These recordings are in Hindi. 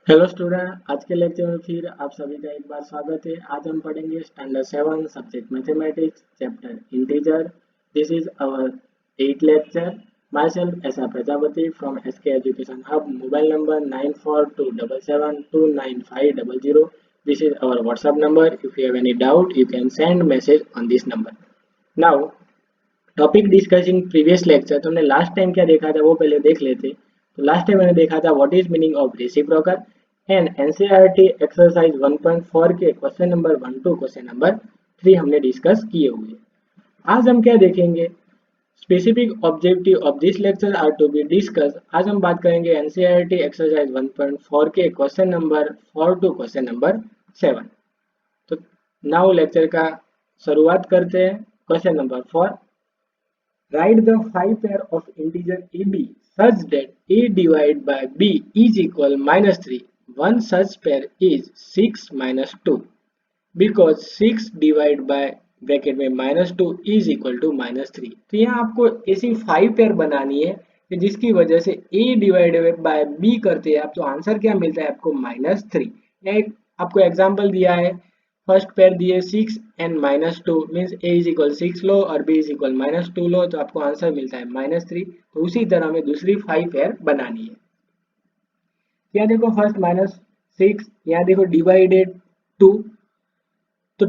हेलो स्टूडेंट, आज के लेक्चर में फिर आप सभी का एक बार स्वागत है। आज हम पढ़ेंगे standard 7 subject mathematics chapter integer. This is our 8 lecture. Myself S Prajapati from SK education hub. Mobile number 9427729500। This is our WhatsApp number. If you have any doubt you can send message on this number. Now topic discussing previous lecture. तो हमने लास्ट टाइम क्या देखा था वो पहले देख लेते। तो लास्ट टाइम मैंने देखा था what is meaning of reciprocal and NCERT exercise 1.4 के question number 1 to question number 3 हमने डिस्कस किए हुए। आज हम क्या देखेंगे, specific objective of this lecture are to be discuss. आज हम बात करेंगे एनसीईआरटी एक्सरसाइज 1.4 के question number 4 to question number 7। तो नाउ लेक्चर का शुरुआत करते हैं। Question number 4, write the 5 pair of integer ab such that a divided by b is equal -3. One such pair is 6 minus 2 because 6 divided by bracket में -2 is equal to -3। तो यहाँ आपको ऐसी 5 पेयर बनानी है कि जिसकी वजह से a डिवाइडेड बाय b करते हैं आप, तो आंसर क्या मिलता है आपको -3। यहाँ एक आपको एग्जांपल दिया है, फर्स्ट पेयर दिए 6 and -2 means a is equal 6 लो और b इज इक्वल -2 लो, तो आपको आंसर मिलता है -3। तो उसी तरह हमें दूसरी 5 पेयर बनानी है। यहाँ देखो फर्स्ट -6, यहाँ देखो डिवाइडेड 2। तो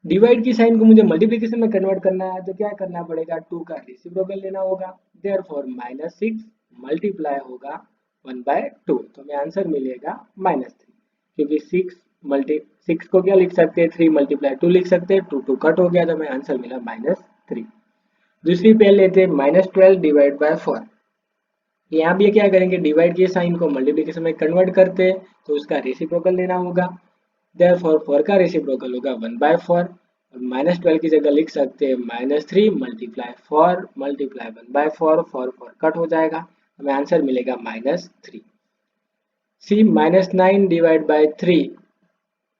डिवाइड की साइन को मुझे मल्टीप्लिकेशन में कन्वर्ट करना है, तो क्या करना पड़ेगा, 2 का रेसिप्रोकल लेना होगा। देयरफॉर -6 मल्टीप्लाई होगा 1/2, तो हमें आंसर मिलेगा -3। क्योंकि 6 को क्या लिख सकते हैं, 3 मल्टीप्लाई 2 लिख सकते हैं, 2 2 कट हो गया तो हमें आंसर मिला -3। दूसरी पेयर लेते हैं -12 डिवाइड बाय 4। यहाँ भी क्या करेंगे, डिवाइड के साइन को मल्टीप्लिकेशन में कन्वर्ट करते हैं, तो उसका रेसिप्रोकल लेना होगा। देयरफॉर 4 का रेसिप्रोकल होगा 1/4 और -12 की जगह लिख सकते हैं -3 मल्टीप्लाई 4 मल्टीप्लाई 1/4, 4 4 कट हो जाएगा, हमें आंसर मिलेगा -3। सी -9 डिवाइड बाय 3,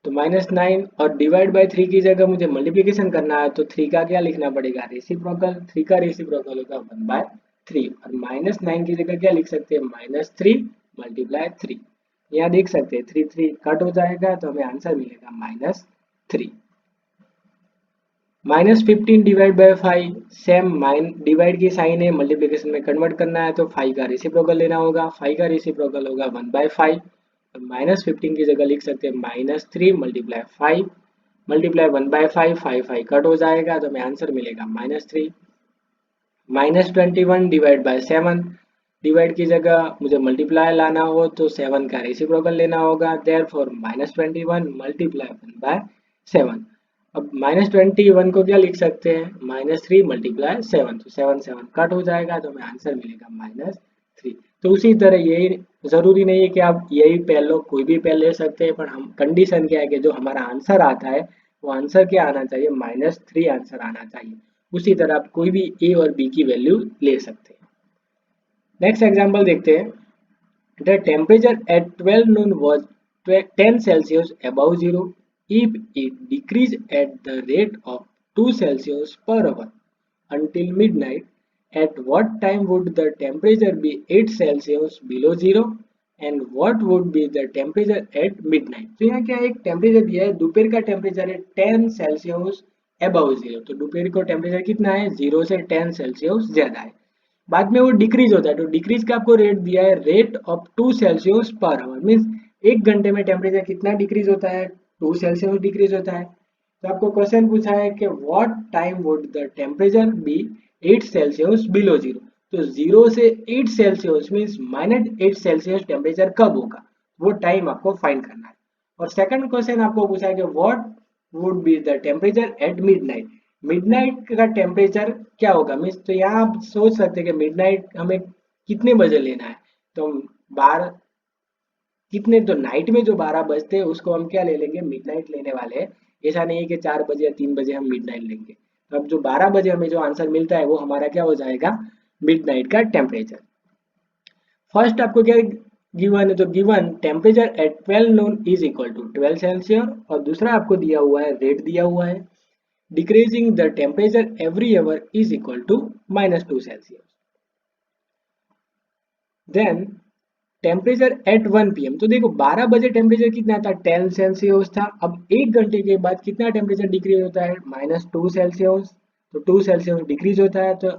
तो -9 और डिवाइड बाय 3 की जगह मुझे मल्टीप्लिकेशन करना है, तो 3 का क्या लिखना पड़ेगा, रेसिप्रोकल। 3 का रेसिप्रोकल होगा 1/3 और -9 की जगह क्या लिख सकते हैं, -3 मल्टीप्लाई 3। यहाँ देख सकते हैं 3 3 कट हो जाएगा, तो हमें आंसर मिलेगा -3। -15 डिवाइड बाय 5, सेम डिवाइड की साइन है, मल्टीप्लिकेशन में कन्वर्ट करना है, तो 5 का रेसिप्रोकल लेना होगा। 5 का रेसिप्रोकल होगा 1/5 और -15 की जगह लिख सकते हैं -3 मल्टीप्लाई 5 मल्टीप्लाई 1/5, 5 5 कट हो जाएगा, तो हमें आंसर मिलेगा -3। -21 डिवाइड बाय 7, डिवाइड की जगह मुझे मल्टीप्लाई लाना हो तो 7 का रेसिप्रोकल लेना होगा। Therefore -21 multiply 1/7। अब -21 को क्या लिख सकते हैं, -3 मल्टीप्लाई 7, तो 7 7 कट हो जाएगा, तो हमें आंसर मिलेगा -3। तो उसी तरह यही जरूरी नहीं है कि आप यही पेयर लो, कोई भी पेयर ले सकते हैं, पर हम कंडीशन क्या है कि जो हमारा आंसर आता है वो आंसर क्या आना चाहिए, -3 आंसर आना चाहिए। उसी तरह आप कोई भी ए और बी की वैल्यू ले सकते हैं। नेक्स्ट एग्जांपल देखते हैं। The temperature at 12 noon was 10 Celsius above zero if it decreased at the rate of 2 Celsius per hour until midnight. At what time would the temperature be 8 Celsius below zero and what would be the temperature at midnight? तो यहाँ क्या एक टेम्परेचर दिया है, दोपहर का टेम्परेचर है 10 सेल्सियस अबव जीरो। तो दोपहर को टेम्परेचर कितना है, 0 से 10 सेल्सियस ज्यादा है। बाद में वो डिक्रीज होता है, तो डिक्रीज का आपको रेट दिया है, rate of 2 Celsius per hour means 1 घंटे में टेम्परेचर कितना डिक्रीज होता है, 2 सेल्सियस डिक्रीज होता है। तो आपको क्वेश्चन पूछा है कि what time would the temperature be 8 Celsius below zero. तो 0 से 8 सेल्सियस मीन्स -8 सेल्सियस टेम्परेचर कब होगा, वो टाइम आपको फाइंड करना है। और सेकंड क्वेश्चन आपको पूछा है कि what would be the temperature at midnight. Midnight का टेम्परेचर क्या होगा मीन्स, तो यहाँ आप सोच सकते हैं कि मिडनाइट हमें कितने बजे लेना है। तो 12 कितने, तो नाइट में जो 12 बजते हैं उसको हम क्या ले लेंगे, मिडनाइट लेने वाले हैं। ऐसा नहीं है कि 4 बजे या 3 बजे हम मिडनाइट लेंगे। तो अब जो 12 बजे हमें जो आंसर मिलता है वो हमारा क्या हो जाएगा, मिडनाइट का टेम्परेचर। फर्स्ट आपको क्या गिवन है, तो given temperature at 12 noon is equal to 12 Celsius और दूसरा आपको दिया हुआ है, रेट दिया हुआ है, decreasing the temperature every hour is equal to -2 Celsius. Then temperature at 1 PM। तो देखो 12 बजे टेम्परेचर कितना था, 10 सेल्सियस था। अब 1 घंटे के बाद कितना टेम्परेचर डिक्रीज होता है, -2 सेल्सियस। तो 2 सेल्सियस डिक्रीज होता है। तो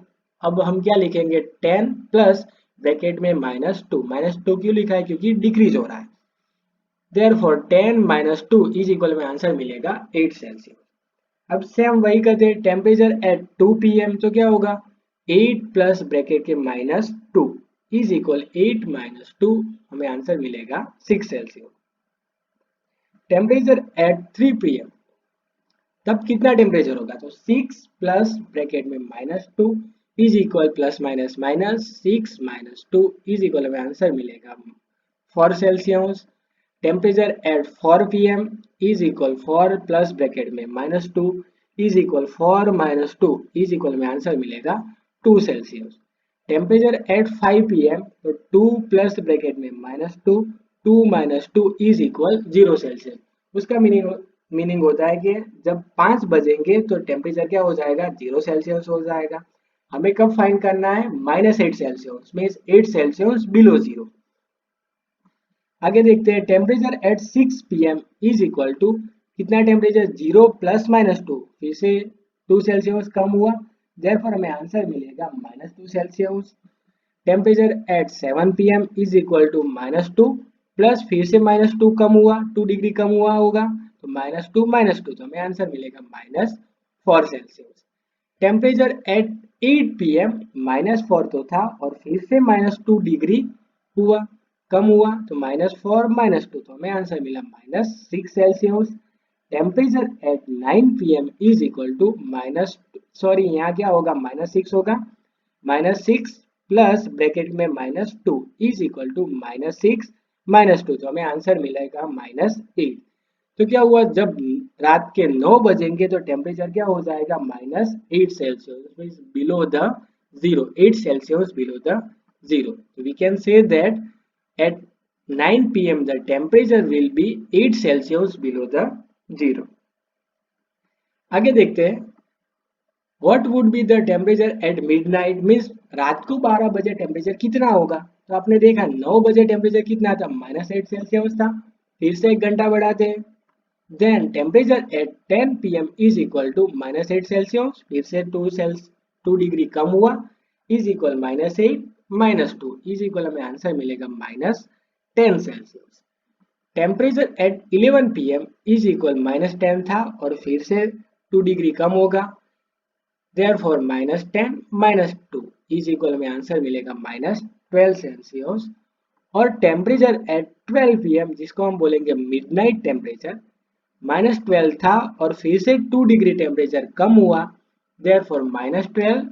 अब हम क्या लिखेंगे, 10 प्लस ब्रैकेट में -2। -2 क्यों लिखा है, क्योंकि डिक्रीज हो रहा है। देयरफॉर 10 - 2 इज इक्वल में आंसर मिलेगा 8 सेल्सियस। अब से हम वही करते हैं, टेम्परेचर एट 2 PM। तो क्या होगा, 8 प्लस ब्रैकेट के -2 इज इक्वल 8 - 2, हमें आंसर मिलेगा 6 सेल्सियस। टेम्परेचर एट 3 PM, तब कितना टेम्परेचर होगा, तो 6 प्लस ब्रैकेट में -2 is equal plus minus minus 6 - 2 is equal में आंसर मिलेगा 4 Celsius. Temperature eight 4 PM is equal 4 plus bracket में -2 इज इक्वल 4 - 2 इज इक्वल में आंसर मिलेगा 2 सेल्सियस। टेम्परेचर एट 5 PM, तो 2 प्लस ब्रैकेट में -2 2 - 2 इज इक्वल 0 सेल्सियस। उसका मीनिंग होता है कि जब 5 बजेंगे तो टेम्परेचर क्या हो जाएगा, 0 सेल्सियस हो जाएगा। हमें कब फाइंड करना है, -8 सेल्सियस, मीन्स 8 सेल्सियस बिलो 0। आगे देखते हैं, temperature at 6 PM is equal to कितना टेम्परेचर, 0 प्लस -2, फिर से 2 सेल्सियस कम हुआ। देयरफॉर हमें आंसर मिलेगा -2 Celsius. Temperature at 7 PM is equal to -2 plus फिर से -2 कम हुआ, 2 डिग्री कम हुआ होगा, तो -2 -2, तो हमें आंसर मिलेगा -4 सेल्सियस। टेम्परेचर एट 8 PM, -4 तो था और फिर से -2 डिग्री हुआ, कम हुआ, तो -4 -2, तो हमें आंसर मिला -6 Celsius. Temperature at 9 PM is equal to यहाँ क्या होगा, -6 होगा, -6 प्लस ब्रैकेट में -2 इज इक्वल टू -6 -2, तो हमें आंसर मिलेगा -8। तो क्या हुआ, जब रात के 9 बजेंगे तो टेम्परेचर क्या हो जाएगा, -8 Celsius, below the 0, 8 Celsius below the 0। So we can say that at 9 PM the temperature will be 8 Celsius below the 0। आगे देखते हैं, what would be the temperature at midnight, means रात को 12 बजे टेम्परेचर कितना होगा। तो आपने देखा 9 बजे टेम्परेचर कितना था, -8 सेल्सियस था। फिर से 1 घंटा बढ़ाते हैं, then temperature at 10 PM is equal to -8 Celsius, फिर से 2 डिग्री कम हुआ, इज इक्वल -8 - 2 इज इक्वल, हमें आंसर मिलेगा -10 Celsius. Temperature at 11 PM is equal -10 था और फिर से 2 डिग्री कम होगा, देयरफॉर -10 - 2 इज इक्वल, में आंसर मिलेगा -12 सेल्सियस। और टेम्परेचर एट 12 PM, जिसको हम बोलेंगे मिडनाइट टेम्परेचर, -12 था और फिर से 2 डिग्री टेम्परेचर कम हुआ, देयरफॉर -12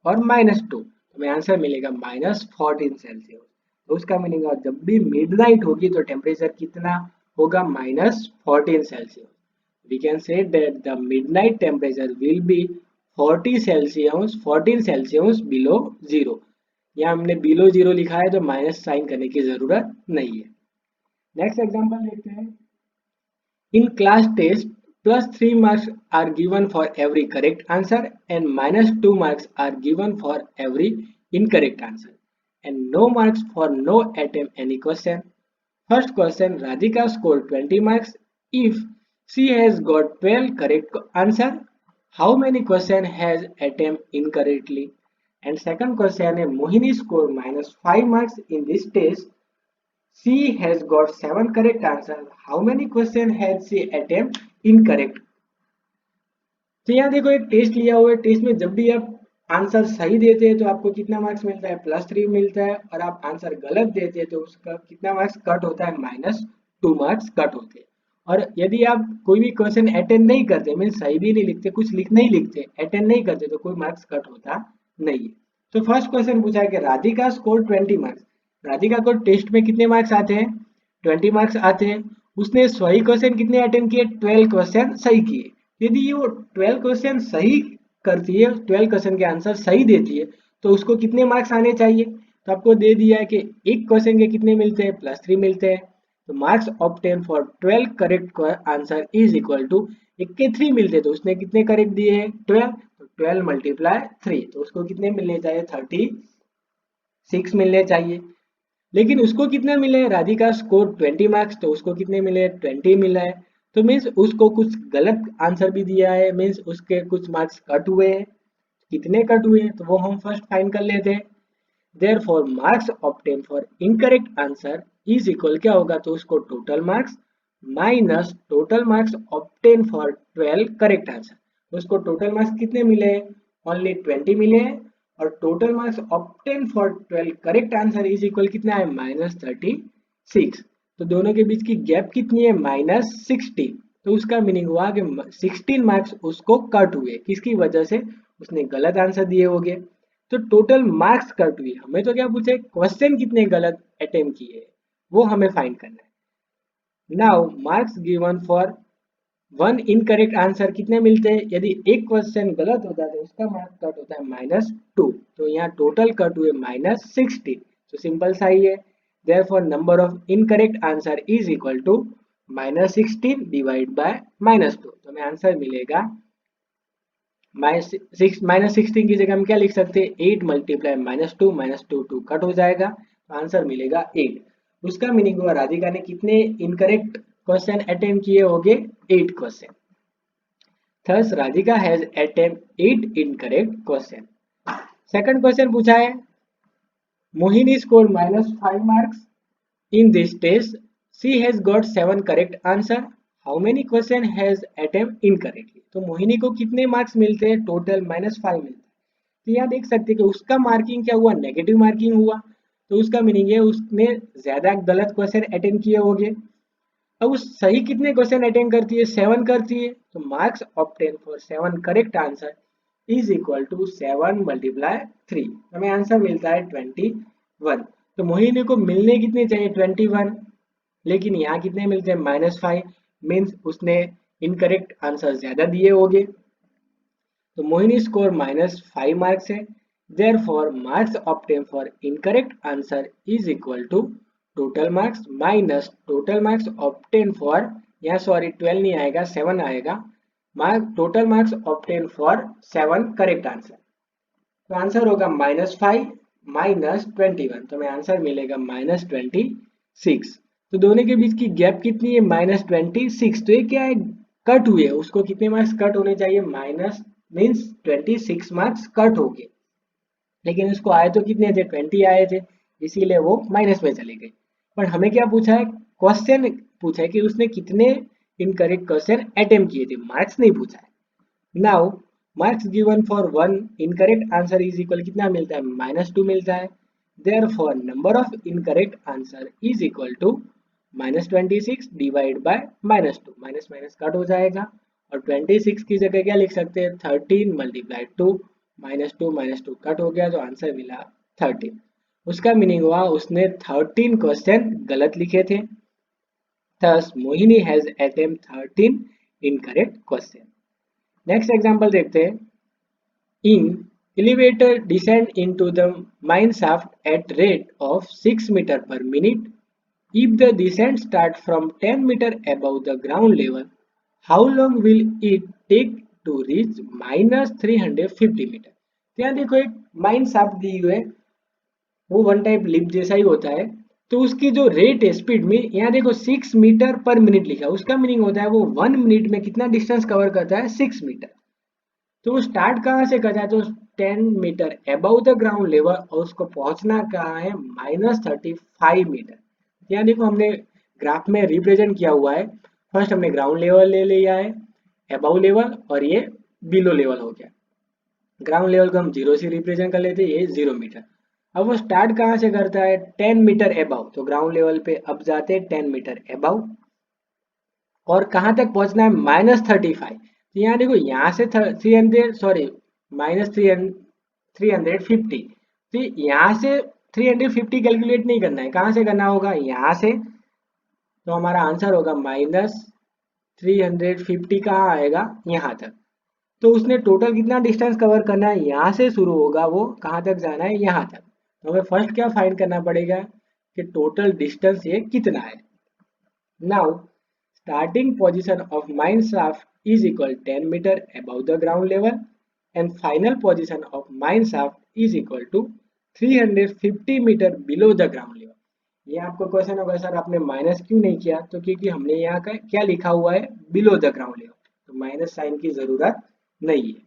और -2, हमें आंसर मिलेगा -14 सेल्सियस। तो उसका मीनिंग है, जब भी मिडनाइट होगी तो टेम्परेचर कितना होगा, -14 Celsius. We can say that the midnight temperature will be 14 Celsius below 0। यहाँ हमने बिलो 0 लिखा है तो माइनस साइन करने की जरूरत नहीं है। नेक्स्ट एग्जांपल देखते हैं, in class test, +3 marks are given for every correct answer and -2 marks are given for every incorrect answer and no marks for no attempt any question. First question, Radhika scored 20 marks if she has got 12 correct answer. How many question has attempt incorrectly? And second question, Mohini scored -5 marks in this test. She has got 7 correct answers. How many questions has she attempt incorrect? तो यहाँ देखो एक टेस्ट लिया हुआ है, टेस्ट में जब भी आप आंसर सही देते हैं तो आपको कितना मार्क्स मिलता है, +3 मिलता है, और आप आंसर गलत देते हैं तो उसका कितना मार्क्स कट होता है, -2 मार्क्स कट होते हैं। और यदि आप कोई भी क्वेश्चन अटेंड नहीं करते, मीन सही भी नहीं लिखते, कुछ नहीं लिखते, अटेंड नहीं करते, तो कोई मार्क्स कट होता नहीं है। तो फर्स्ट क्वेश्चन पूछा है कि राधिका स्कोर 20 मार्क्स। राधिका को टेस्ट में कितने मार्क्स आते हैं, 20 मार्क्स आते हैं। उसने सही क्वेश्चन कितने अटेंड किए, 12 क्वेश्चन सही किए। यदि वो 12 क्वेश्चन सही करती है, 12 क्वेश्चन के आंसर सही देती है, तो उसको कितने मार्क्स आने चाहिए। तो आपको दे दिया है कि एक क्वेश्चन के कितने मिलते हैं, +3 मिलते हैं। तो marks obtain for 12 correct answer is equal to, एक के 3 मिलते, तो उसने कितने करेक्ट दिए हैं, 12, तो 12 × 3, तो उसको कितने मिलने चाहिए, 36 मिलने चाहिए। लेकिन उसको कितने मिले, राधिका स्कोर 20 मार्क्स, तो उसको कितने मिले, 20 मिला है। तो मीन्स उसको कुछ गलत आंसर भी दिया है, मीन्स उसके कुछ मार्क्स कट हुए हैं। कितने कट हुए हैं तो वो हम फर्स्ट फाइंड कर लेते हैं। Therefore, marks obtained for incorrect answer is equal, क्या होगा, तो उसको total marks minus total marks obtain for 12 correct answer. उसको टोटल मार्क्स कितने मिले, ओनली 20 मिले हैं, और total marks obtain for 12 correct answer is equal कितना है, -36। तो दोनों के बीच की गैप कितनी है, -16। तो उसका मीनिंग हुआ कि 16 मार्क्स उसको कट हुए, किसकी वजह से, उसने गलत आंसर दिए होंगे। तो टोटल मार्क्स कट हुई, हमें तो क्या पूछे, क्वेश्चन कितने गलत अटेम्प्ट किए वो हमें फाइंड करना है। Now marks given for one incorrect answer कितने मिलते हैं, यदि एक क्वेश्चन गलत होता है तो उसका मार्क्स कट होता है -2। तो यहाँ टोटल कट हुए -16। तो सिंपल सा ही है। Therefore number of incorrect answer is equal to -16 divide by -2। तो हमें आंसर मिलेगा -16 की जगह हम क्या लिख सकते हैं, 8 मल्टीप्लाई -2, -2 कट हो जाएगा, तो आंसर मिलेगा 8। उसका मीनिंग हुआ राधिका ने कितने इनकरेक्ट क्वेश्चन अटेम्प्ट किए होंगे, 8 question. Thus Radhika has attempt 8 incorrect question. Second question पूछा है, Mohini score -5 marks in this test. She has got 7 correct answer. How many question has attempt incorrectly? तो मोहिनी को कितने मार्क्स मिलते हैं, टोटल -5 मिलते हैं। तो यहाँ देख सकते हैं कि उसका मार्किंग क्या हुआ, नेगेटिव मार्किंग हुआ। तो उसका मीनिंग है उसने ज्यादा गलत क्वेश्चन अटेम्प्ट किए होंगे। अब उस सही कितने क्वेश्चन अटेम्प्ट करती है, 7 करती है। तो marks obtain for 7 correct answer is equal to 7 multiply 3। हमें आंसर मिलता है 21। तो मोहिनी को मिलने कितने चाहिए, 21, लेकिन यहाँ कितने मिलते हैं, -5। मीन्स उसने इनकरेक्ट आंसर ज्यादा दिए होंगे। तो मोहिनी स्कोर -5 मार्क्स है। Therefore marks obtain for incorrect answer is equal to total marks minus total marks obtain for, यहाँ सॉरी 12 नहीं आएगा, 7 आएगा, total marks obtain for 7 correct answer. तो आंसर होगा -5 -21। तो हमें आंसर मिलेगा -26। तो दोनों के बीच की गैप कितनी है, -26। तो ये क्या है, कट हुए, उसको कितने मार्क्स कट होने चाहिए, माइनस मीन्स 26 मार्क्स कट हो गए। लेकिन उसको आए तो कितने थे, 20 आए थे, इसीलिए वो माइनस में चले गए। पर हमें क्या पूछा है, क्वेश्चन पूछा है कि उसने कितने इनकरेक्ट क्वेश्चन अटेम्प्ट किए थे, मार्क्स नहीं पूछा है। Now marks given for one incorrect answer is equal कितना मिलता है, -2 मिलता है। Therefore number of incorrect answer is equal to -26 divide by -2, minus minus cut हो जाएगा, और 26 की जगह क्या लिख सकते हैं, 13 मल्टीप्लाई 2, -2 कट हो गया, तो आंसर मिला 13। उसका मीनिंग हुआ उसने 13 क्वेश्चन गलत लिखे थे। Thus Mohini has attempt 13 incorrect question. Next example देखते हैं। In elevator descend into the mine shaft at rate of 6 meter per minute. If the descent start from 10 meter above the ground level, how long will it take to reach -350 metre. तो यहाँ देखो एक माइन शाफ्ट दी हुई है, वो वन टाइप लिफ्ट जैसा ही होता है। तो उसकी जो रेट है स्पीड में, यहाँ देखो 6 मीटर पर मिनट लिखा है, उसका मीनिंग होता है वो 1 मिनट में कितना डिस्टेंस कवर करता है, 6 मीटर। तो वो स्टार्ट कहाँ से करता है, तो 10 metre above the ground level, और उसको पहुंचना कहाँ है, -35 मीटर। यहाँ देखो हमने ग्राफ में रिप्रेजेंट किया हुआ है। फर्स्ट हमने ग्राउंड लेवल ले लिया है, अबव लेवल, और ये बिलो लेवल हो गया। ग्राउंड लेवल को हम 0 से रिप्रेजेंट कर लेते हैं, ये 0 मीटर। अब वो स्टार्ट कहाँ से करता है, 10 मीटर अबव, तो ग्राउंड लेवल पे अब जाते हैं 10 मीटर अबव, और कहाँ तक पहुंचना है, -35। तो यहाँ देखो यहाँ से 300 सॉरी -350। तो यहाँ से 350 कैलकुलेट नहीं करना है, कहाँ से करना होगा, यहाँ से। तो हमारा आंसर होगा -350 कहाँ आएगा, यहाँ तक। तो उसने टोटल कितना डिस्टेंस कवर करना है, यहाँ से शुरू होगा, वो कहाँ तक जाना है, यहाँ तक। तो हमें फर्स्ट क्या फाइंड करना पड़ेगा कि टोटल डिस्टेंस ये कितना है। Now starting position of mine shaft is equal 10 meter above the ground level, and final position of mine shaft is equal to 350 meter below the ground level. ये आपको क्वेश्चन होगा सर आपने माइनस क्यों नहीं किया, तो क्योंकि हमने यहाँ का क्या लिखा हुआ है, बिलो द ग्राउंड लेवल, तो माइनस साइन की जरूरत नहीं है।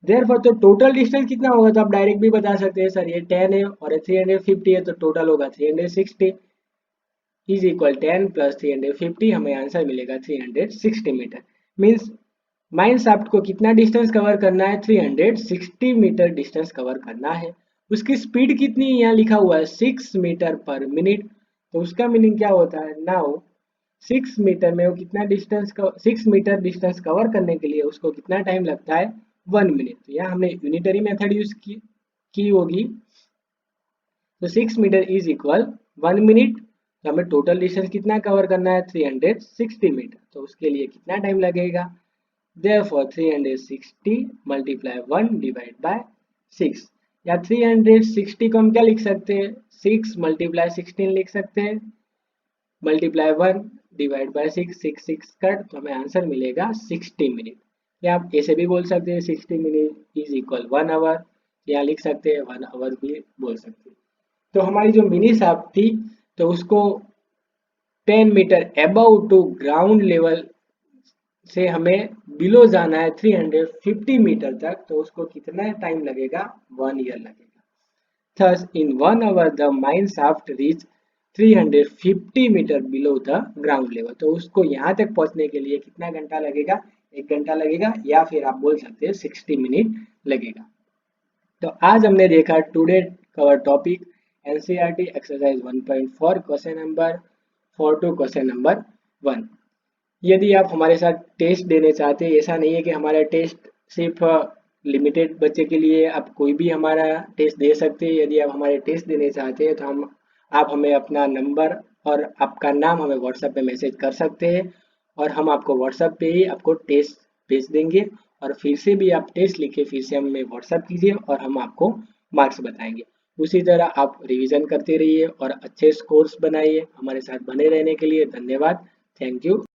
देयरफॉर तो टोटल डिस्टेंस कितना होगा, तो आप डायरेक्ट भी बता सकते हैं सर ये 10 है और 350 है, तो टोटल होगा 360 इज इक्वल 10 प्लस 350, हमें आंसर मिलेगा 360 मीटर। मीन्स माइन शाफ्ट को कितना डिस्टेंस कवर करना है, 360 मीटर डिस्टेंस कवर करना है। उसकी स्पीड कितनी है, यहाँ लिखा हुआ है 6 मीटर पर मिनट, तो उसका मीनिंग क्या होता है, नाउ 6 मीटर में वो कितना डिस्टेंस 6 मीटर डिस्टेंस कवर करने के लिए उसको कितना टाइम लगता है, 1 मिनट। तो यहाँ हमने यूनिटरी मेथड यूज की होगी, तो 6 मीटर इज इक्वल 1 मिनट। तो हमें टोटल डिस्टेंस कितना कवर करना है, 360 मीटर, तो उसके लिए कितना टाइम लगेगा, therefore 360 multiply 1 divide by 6, या 360 को हम क्या लिख सकते हैं, 6 multiply 16 लिख सकते हैं, multiply 1 divide by 6, 6 6 कट, तो हमें आंसर मिलेगा 60 मिनट। या आप ऐसे भी बोल सकते हैं 60 मिनट इज इक्वल 1 आवर, या लिख सकते हैं 1 आवर भी बोल सकते हैं। तो हमारी जो मिनी शाफ्ट थी, तो उसको 10 metre above to ground level से हमें बिलो जाना है 350 मीटर तक, तो उसको कितना टाइम लगेगा, 1 ईयर लगेगा। Thus in 1 hour the mine shaft reach 350 metre below the ground level, तो उसको यहाँ तक पहुंचने के लिए कितना घंटा लगेगा, 1 घंटा लगेगा, या फिर आप बोल सकते हैं 60 मिनट लगेगा। तो आज हमने देखा today cover topic NCERT exercise 1.4 question number 4 to question number 1। यदि आप हमारे साथ टेस्ट देने चाहते हैं, ऐसा नहीं है कि हमारा टेस्ट सिर्फ लिमिटेड बच्चे के लिए, आप कोई भी हमारा टेस्ट दे सकते हैं। यदि आप हमारे टेस्ट देने चाहते हैं तो आप हमें अपना नंबर और आपका नाम हमें व्हाट्सएप पे मैसेज कर सकते हैं, और हम आपको व्हाट्सएप पे ही आपको टेस्ट भेज देंगे, और फिर से भी आप टेस्ट लिखे फिर से हमें व्हाट्सएप कीजिए और हम आपको मार्क्स बताएंगे। उसी तरह आप रिवीजन करते रहिए और अच्छे स्कोर्स बनाइए। हमारे साथ बने रहने के लिए धन्यवाद। Thank you.